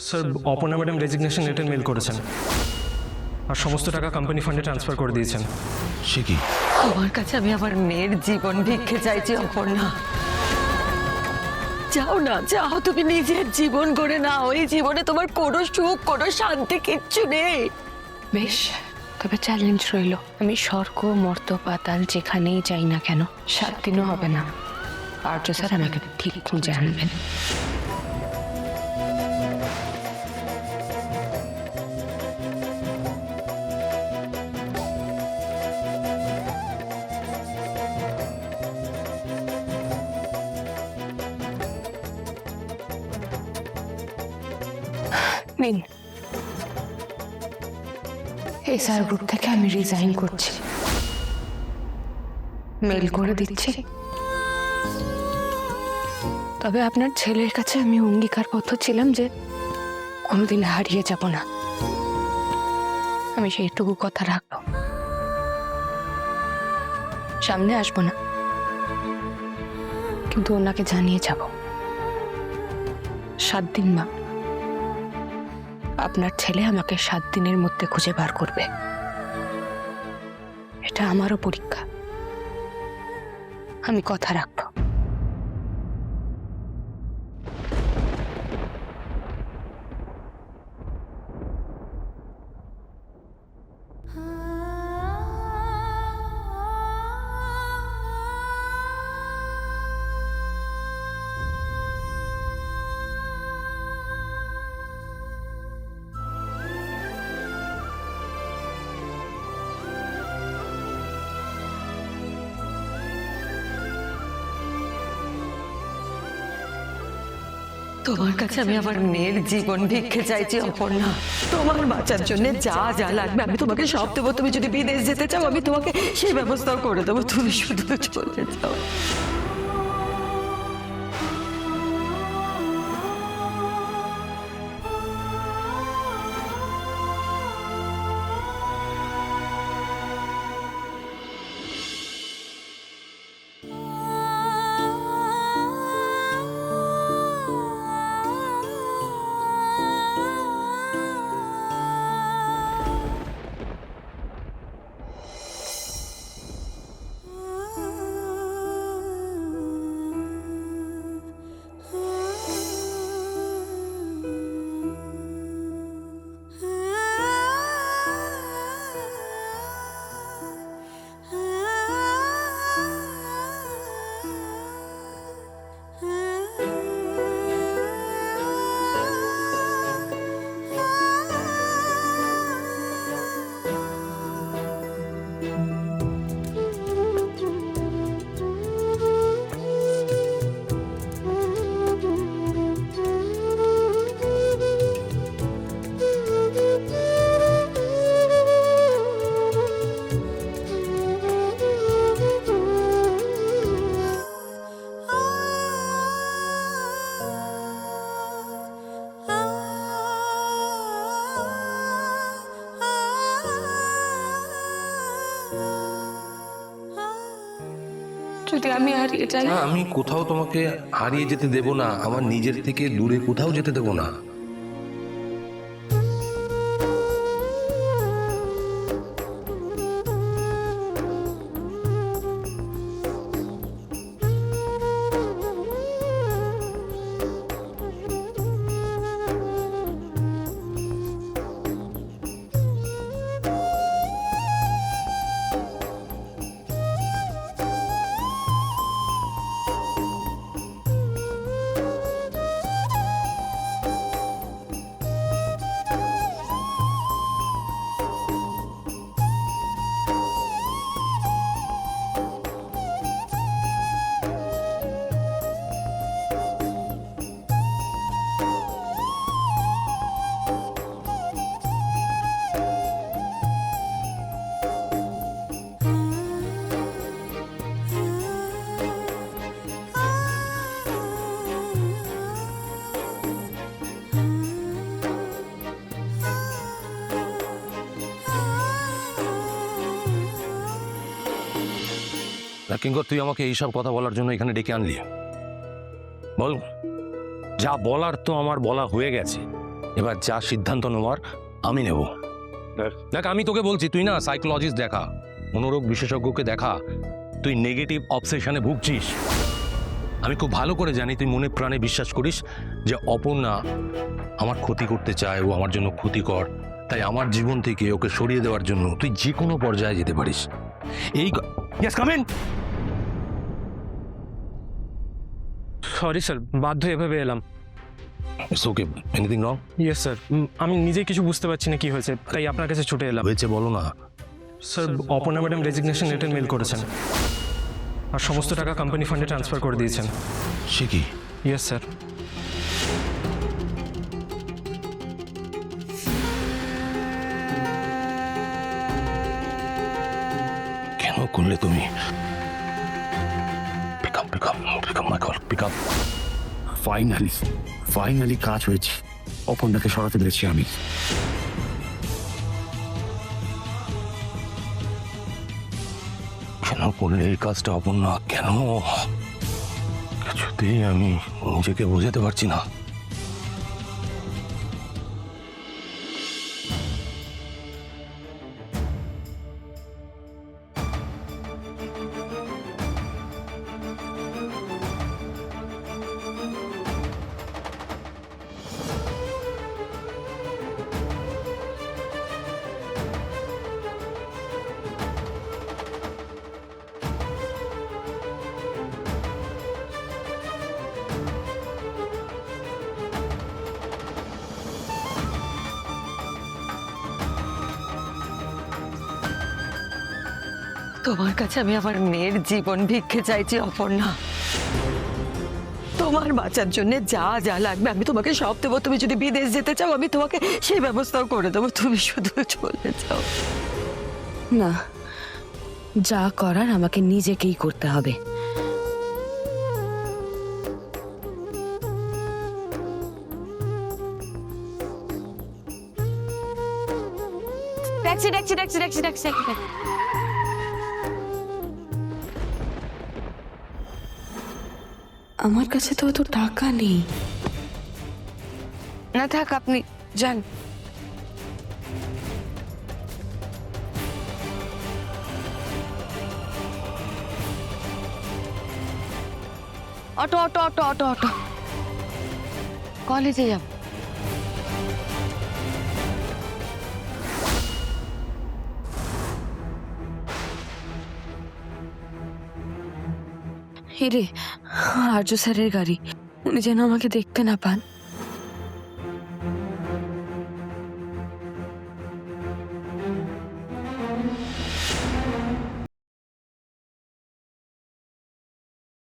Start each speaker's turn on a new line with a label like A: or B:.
A: Sir, Aparna madam resignation letter mail করেছেন আর সমস্ত টাকা কোম্পানি ফান্ডে ট্রান্সফার করে দিয়েছেন।
B: সে কি?
C: আমার কাছে আমি আমার মেয়ের জীবন ভিক্ষে চাইছি অপর্ণা। যাও না, যাও, তুমি নিজের জীবন গড়ে নাও। এই জীবনে তোমার কোনো সুখ, কোনো শান্তি কিচ্ছু নেই।
D: বেশ, তবে চ্যালেঞ্জ রইল। আমি স্বর্গ, মর্ত, পাতাল যেখানেই যাই না কেন 7 দিনও হবে না, আর্য স্যার আমাকে ঠিক খুঁজে আনবেন। নিন, এসআর গ্রুপ থেকে আমি রিজাইন করছি। মেল করে দিচ্ছি। তবে আপনার ছেলের কাছে আমি অঙ্গীকারবদ্ধ ছিলাম যে কোনোদিন হারিয়ে যাব না। আমি সেইটুকু কথা রাখবো। সামনে আসবো না, কিন্তু ওনাকে জানিয়ে যাব 7 দিন মা। আপনার ছেলে আমাকে 7 দিনের মধ্যে খুঁজে বার করবে। এটা আমারও পরীক্ষা, আমি কথা রাখবো।
C: তোমার কাছে আমি আমার মেয়ের জীবন ভিক্ষে চাইছি অপর্ণা। তোমার বাঁচার জন্য যা যা লাগবে আমি তোমাকে সব দেবো। তুমি যদি বিদেশ যেতে চাও আমি তোমাকে সেই ব্যবস্থাও করে দেবো। তুমি শুধু চলে যাও। যদি আমি হারিয়ে যাই?
B: না, আমি কোথাও তোমাকে হারিয়ে যেতে দেব না। আমার নিজের থেকে দূরে কোথাও যেতে দেব না। কিঙ্কর, তুই আমাকে এইসব কথা বলার জন্য এখানে ডেকে আনলি? বল, যা বলার তো আমার বলা হয়ে গেছে। এবার যা সিদ্ধান্ত নেওয়ার আমি নেব। দেখ, আমি তোকে বলছি, তুই না সাইকোলজিস্ট দেখা, মনোরোগ বিশেষজ্ঞকে দেখা। তুই নেগেটিভ অবসেশনে ভুগছিস। আমি খুব ভালো করে জানি তুই মনে প্রাণে বিশ্বাস করিস যে অপর্ণা আমার ক্ষতি করতে চায়, ও আমার জন্য ক্ষতিকর। তাই আমার জীবন থেকে ওকে সরিয়ে দেওয়ার জন্য তুই যে কোনো পর্যায়ে যেতে পারিস। এই yes, come in.
A: Sorry sir, বাধ্য হয়ে এভাবে এলাম।
B: It's okay, anything wrong?
A: Yes sir, আমি নিজেই কিছু বুঝতে পারছি না কি হয়েছে, তাই আপনার কাছে ছুটে এলাম।
B: হয়েছে বলো না।
A: Sir, Aparna madam resignation letter mail করেছেন আর সমস্ত টাকা কোম্পানি ফান্ডে ট্রান্সফার করে দিয়েছেন।
B: সে কি?
A: Yes sir.
B: কেন করলে তুমি? Pick up my call, pick up.
E: Finally কাজ হয়েছে। অপর্ণাকে সরাতে পেরেছি আমি।
B: কেন করলে এই কাজটা অপর্ণা? কেন? কিছুতেই আমি নিজেকে বোঝাতে পারছি না।
C: তোমার কাছে আমি আমার মেয়ের জীবন ভিক্ষে চাইছি অপর্ণা। তোমার বাঁচার জন্য যা যা লাগবে আমি তোমাকে সব দেবো। তুমি যদি বিদেশ যেতে চাও আমি তোমাকে সেই ব্যবস্থাও করে দেবো, তুমি শুধু চলে যাও।
D: না, যা করার আমাকে নিজেকেই করতে হবে। Taxi taxi taxi taxi taxi. আমার কাছে তো অত টাকা নেই। না থাক, আপনি যান। Auto auto auto auto auto, কলেজে যাব। হিরে, আর্য স্যারের গাড়ি, উনি যেন আমাকে দেখতে না পান।